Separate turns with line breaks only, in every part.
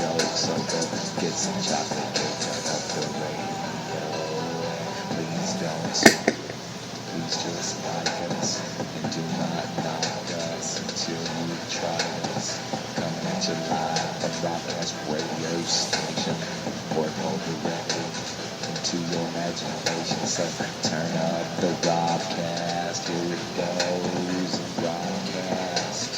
joke, so go get some chocolate cake, turn up the radio. Please don't. Please just like us and do not knock us until you try us. Coming at you live from Robcast radio station, portable directly into your imagination. So turn up the Robcast. Here it goes, Robcast.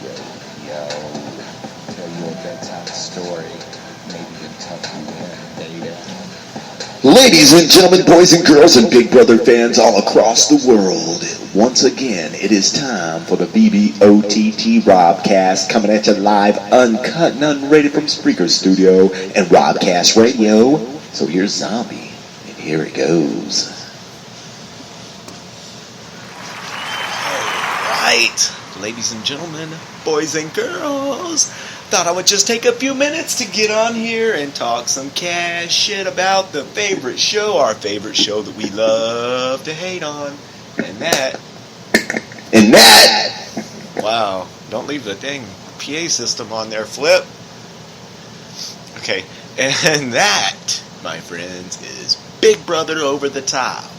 Yo, yo. Tell you a bedtime story. Maybe even tuck you in, baby.
Ladies and gentlemen, boys and girls, and Big Brother fans all across the world, once again, it is time for the BBOTT Robcast, coming at you live, uncut and unrated from Spreaker Studio and Robcast Radio. So here's Zombie, and here it goes.
All right, ladies and gentlemen, boys and girls, thought I would just take a few minutes to get on here and talk some cash shit about the favorite show, our favorite show that we love to hate on, and that. Wow, don't leave the dang PA system on there, Flip. Okay, and that, my friends, is Big Brother Over the Top.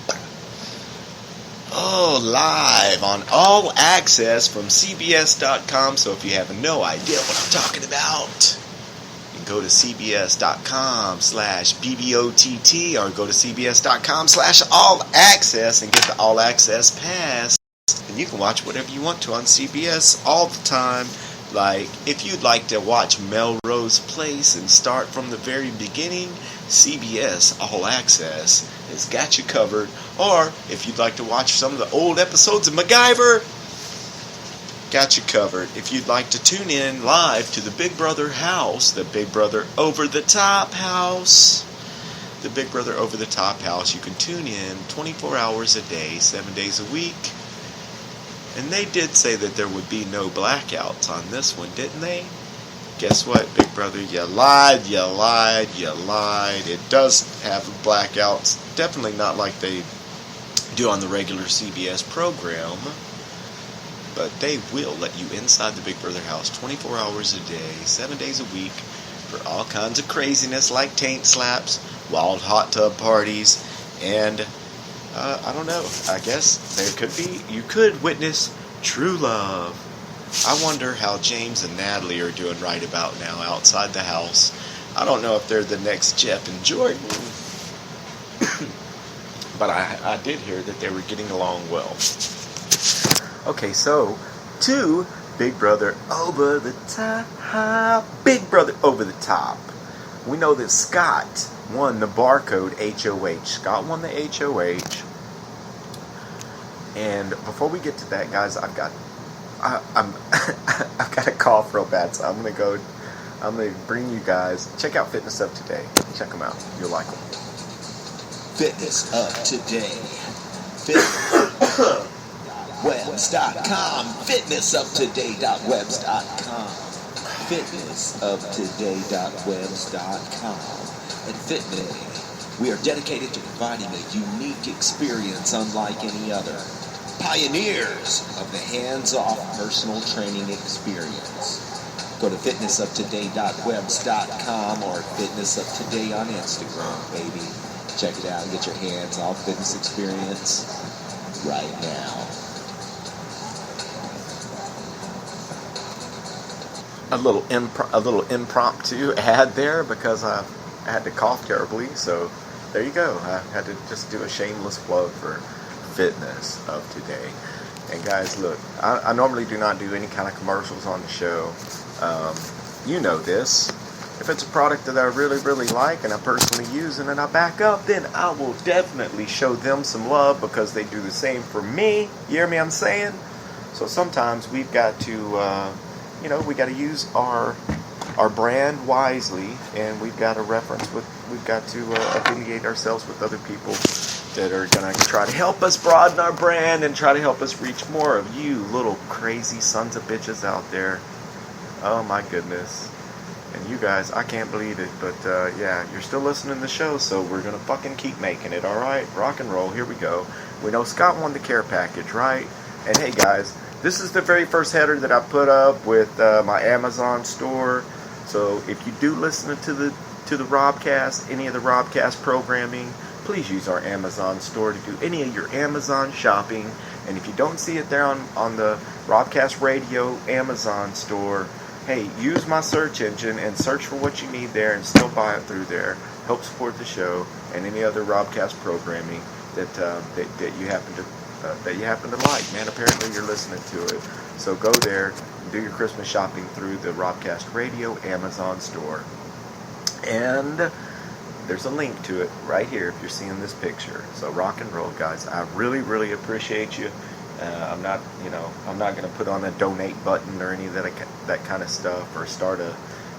Oh, live on All Access from CBS.com. So if you have no idea what I'm talking about, you can go to CBS.com/BBOTT or go to CBS.com/All Access and get the All Access Pass. And you can watch whatever you want to on CBS all the time. Like, if you'd like to watch Melrose Place and start from the very beginning, CBS All Access has got you covered. Or, if you'd like to watch some of the old episodes of MacGyver, got you covered. If you'd like to tune in live to the Big Brother house, the Big Brother Over the Top house, the Big Brother Over the Top house, you can tune in 24 hours a day, 7 days a week. And they did say that there would be no blackouts on this one, didn't they? Guess what, Big Brother? You lied. It does have blackouts. Definitely not like they do on the regular CBS program. But they will let you inside the Big Brother house 24 hours a day, 7 days a week, for all kinds of craziness like taint slaps, wild hot tub parties, and I don't know. I guess you could witness true love. I wonder how James and Natalie are doing right about now outside the house. I don't know if they're the next Jeff and Jordan. But I did hear that they were getting along well. Okay, so to Big Brother Over the Top. Big Brother Over the Top. We know that Scott won the barcode HOH. Scott won the HOH. And before we get to that, guys, I've got a cough real bad, so I'm gonna bring you guys. Check out Fitness Up Today. Check them out. You'll like them.
Fitness Up Today. Webs.com. Fitnessuptoday.webs.com. Fitnessuptoday.webs.com. At Fitness, we are dedicated to providing a unique experience unlike any other. Pioneers of the hands-off personal training experience. Go to fitnessuptoday.webs.com or fitnessuptoday on Instagram, baby. Check it out and get your hands-off fitness experience right now.
A little impromptu ad there because I had to cough terribly, so there you go. I had to just do a shameless plug for Fitness of Today. And guys, look, I normally do not do any kind of commercials on the show. You know this. If it's a product that I really, really like and I personally use and I back up, then I will definitely show them some love because they do the same for me. You hear me I'm saying? So sometimes we've got to, we got to use our brand wisely, and we've got to affiliate ourselves with other people that are going to try to help us broaden our brand and try to help us reach more of you little crazy sons of bitches out there. Oh my goodness. And you guys, I can't believe it, but yeah, you're still listening to the show, so we're going to fucking keep making it, alright? Rock and roll, here we go. We know Scott won the care package, right? And hey guys, this is the very first header that I put up with my Amazon store. So if you do listen to the Robcast, any of the Robcast programming, please use our Amazon store to do any of your Amazon shopping. And if you don't see it there on the Robcast Radio Amazon store, hey, use my search engine and search for what you need there and still buy it through there. Help support the show and any other Robcast programming that you happen to like. Man, apparently you're listening to it. So go there and do your Christmas shopping through the Robcast Radio Amazon store. And there's a link to it right here if you're seeing this picture. So rock and roll, guys. I really, really appreciate you. I'm not going to put on a donate button or any of that kind of stuff, or start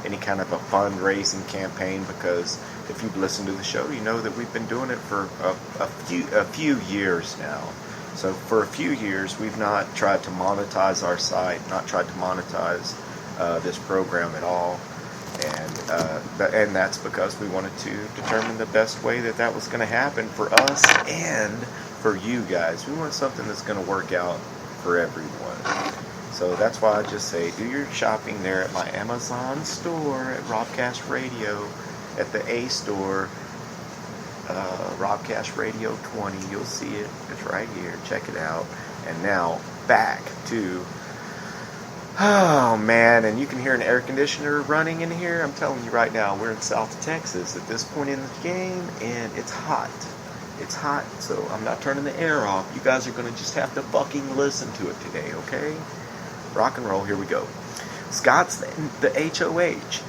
any kind of a fundraising campaign, because if you've listened to the show, you know that we've been doing it for a few years now. So for a few years, we've not tried to monetize our site, not tried to monetize this program at all. And that's because we wanted to determine the best way that was going to happen for us and for you guys. We want something that's going to work out for everyone. So that's why I just say do your shopping there at my Amazon store at Robcast Radio, at the A store, Robcast Radio 20. You'll see it. It's right here. Check it out. And now back to... Oh, man, and you can hear an air conditioner running in here. I'm telling you right now, we're in South Texas at this point in the game, and it's hot. It's hot, so I'm not turning the air off. You guys are going to just have to fucking listen to it today, okay? Rock and roll, here we go. Scott's the HOH.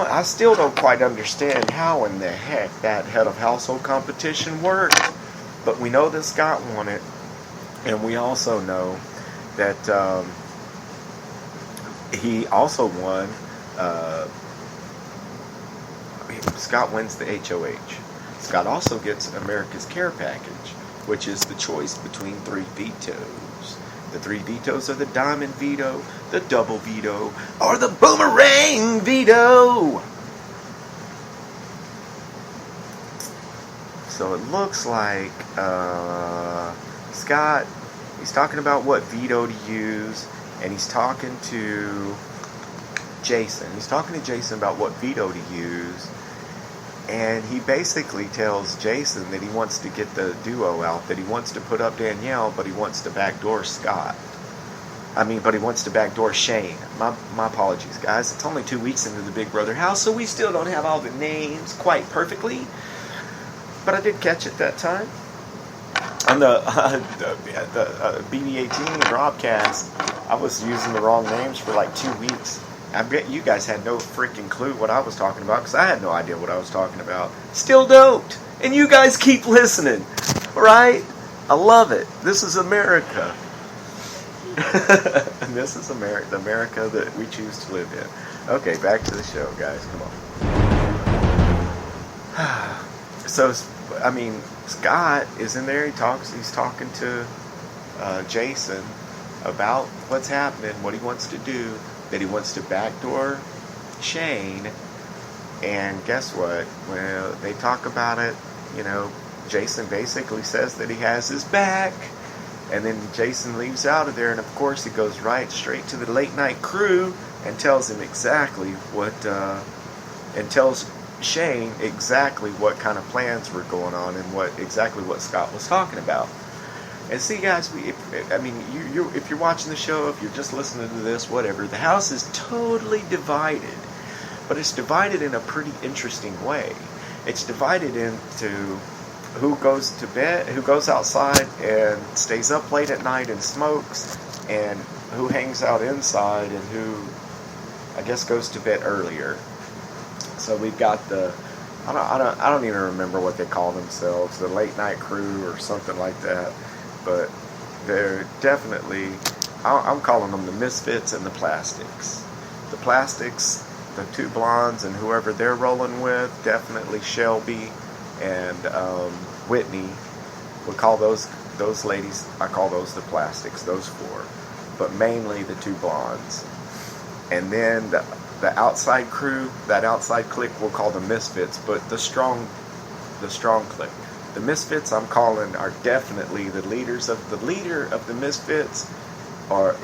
I still don't quite understand how in the heck that head of household competition worked, but we know that Scott won it, and we also know that... he also won. Scott wins the HOH. Scott also gets America's Care Package, which is the choice between 3 vetoes. The 3 vetoes are the Diamond Veto, the Double Veto, or the Boomerang Veto. So it looks like Scott, he's talking about what veto to use. And he's talking to Jason. He's talking to Jason about what veto to use. And he basically tells Jason that he wants to get the duo out, that he wants to put up Danielle, but he wants to backdoor Scott. But he wants to backdoor Shane. My apologies, guys. It's only 2 weeks into the Big Brother house, so we still don't have all the names quite perfectly. But I did catch it that time. On the BBOTT Robcast, I was using the wrong names for like 2 weeks. I bet you guys had no freaking clue what I was talking about, because I had no idea what I was talking about. Still don't. And you guys keep listening. Right? I love it. This is America. And this is America, the America that we choose to live in. Okay, back to the show, guys. Come on. So, Scott is in there. He's talking to Jason about what's happening, what he wants to do, that he wants to backdoor Shane. And guess what? Well, they talk about it. Jason basically says that he has his back. And then Jason leaves out of there, and of course he goes straight to the late night crew and tells him exactly and tells Shane exactly what kind of plans were going on and exactly what Scott was talking about. And see, guys, if you're watching the show, if you're just listening to this, whatever, the house is totally divided, but it's divided in a pretty interesting way. It's divided into who goes to bed, who goes outside and stays up late at night and smokes, and who hangs out inside, and who, I guess, goes to bed earlier. So we've got I don't even remember what they call themselves, the late night crew or something like that. But they're definitely, I'm calling them the Misfits and the Plastics. The Plastics, the 2 blondes and whoever they're rolling with, definitely Shelby and Whitney. We call those ladies, I call those the Plastics, those 4. But mainly the 2 blondes. And then the outside crew, that outside clique, we'll call the Misfits, but the strong clique. The Misfits, I'm calling, are definitely the leader of the Misfits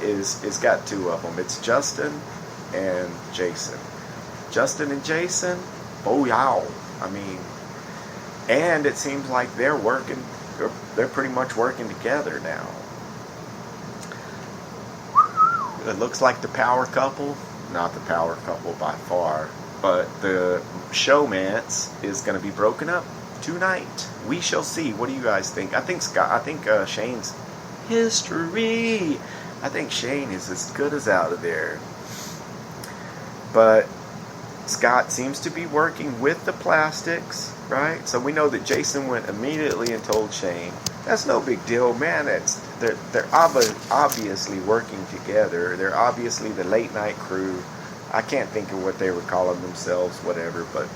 is got 2 of them. It's Justin and Jason. Justin and Jason, oh yow. I mean, and it seems like they're pretty much working together now. It looks like the power couple, not the power couple by far, but the showmance is going to be broken up tonight. We shall see. What do you guys think? I think Shane's history. I think Shane is as good as out of there. But Scott seems to be working with the plastics, right? So we know that Jason went immediately and told Shane. That's no big deal, man. They're obviously working together. They're obviously the late night crew. I can't think of what they were calling themselves, whatever, but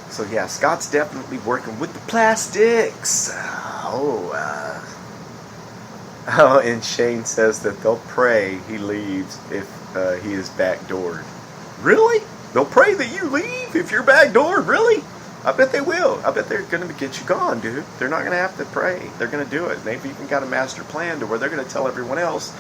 so yeah, Scott's definitely working with the plastics. Oh, and Shane says that they'll pray he leaves if he is backdoored. Really? They'll pray that you leave if you're backdoored? Really? I bet they will. I bet they're going to get you gone, dude. They're not going to have to pray. They're going to do it. They've even got a master plan to where they're going to tell everyone else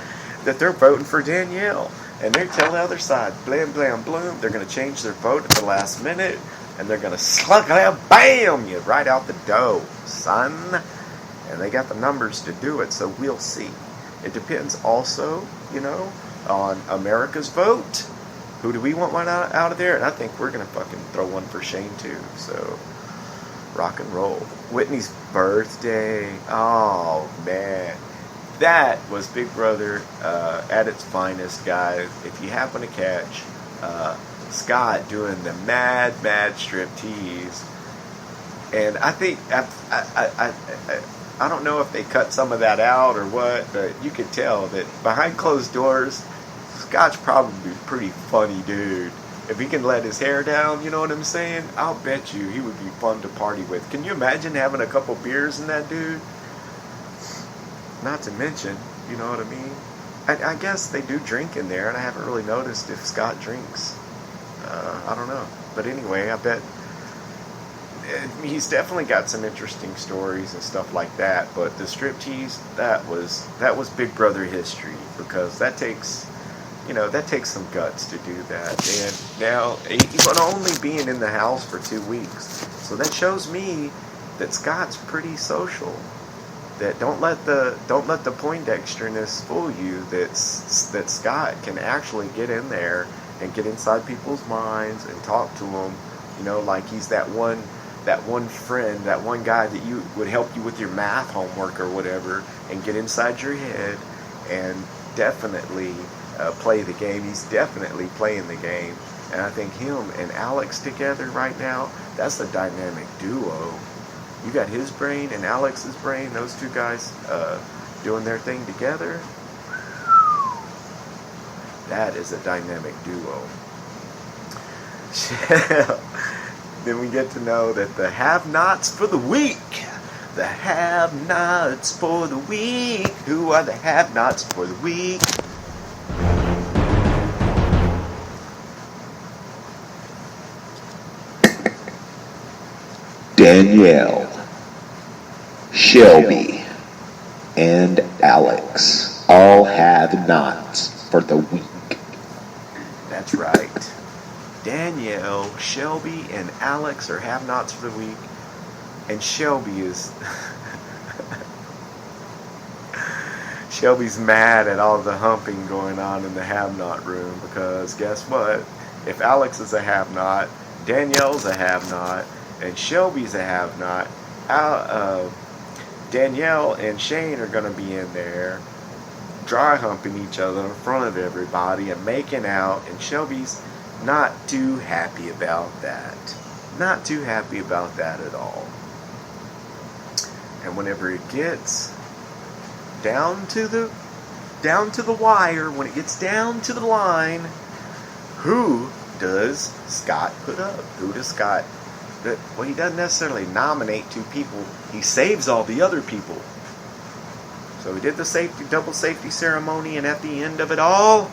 that they're voting for Danielle. And they're telling the other side, blam, blam, bloom. They're going to change their vote at the last minute. And they're going to slug it, bam, you right out the door, son. And they got the numbers to do it, so we'll see. It depends also, on America's vote. Who do we want one out of there? And I think we're going to fucking throw one for Shane, too. So, rock and roll. Whitney's birthday. Oh, man. That was Big Brother at its finest, guys. If you happen to catch Scott doing the mad striptease. And I think, I don't know if they cut some of that out or what, but you could tell that behind closed doors, Scott's probably a pretty funny dude. If he can let his hair down, you know what I'm saying? I'll bet you he would be fun to party with. Can you imagine having a couple beers in that dude? Not to mention, you know what I mean? I guess they do drink in there, and I haven't really noticed if Scott drinks. I don't know. But anyway, I bet he's definitely got some interesting stories and stuff like that. But the striptease, that was Big Brother history, because that takes some guts to do that. And now even only being in the house for 2 weeks, so that shows me that Scott's pretty social. That don't let the Poindexterness fool you. That Scott can actually get in there and get inside people's minds and talk to them. Like he's that one friend, that one guy that you would help you with your math homework or whatever, and get inside your head and definitely play the game. He's definitely playing the game, and I think him and Alex together right now, that's a dynamic duo. You got his brain and Alex's brain, those two guys doing their thing together. That is a dynamic duo. Then we get to know that the have-nots for the week. The have-nots for the week. Who are the have-nots for the week?
Danielle, Shelby, and Alex all have nots for the week.
That's right. Danielle, Shelby, and Alex are have-nots for the week. And Shelby is... Shelby's mad at all the humping going on in the have-not room, because guess what? If Alex is a have-not, Danielle's a have-not, and Shelby's a have-not, Danielle and Shane are going to be in there dry humping each other in front of everybody and making out, and Shelby's not too happy about that. Not too happy about that at all. And whenever it gets down to the wire, when it gets down to the line, who does Scott put up? Who does Scott... Well, he doesn't necessarily nominate two people. He saves all the other people. So he did the double safety ceremony, and at the end of it all,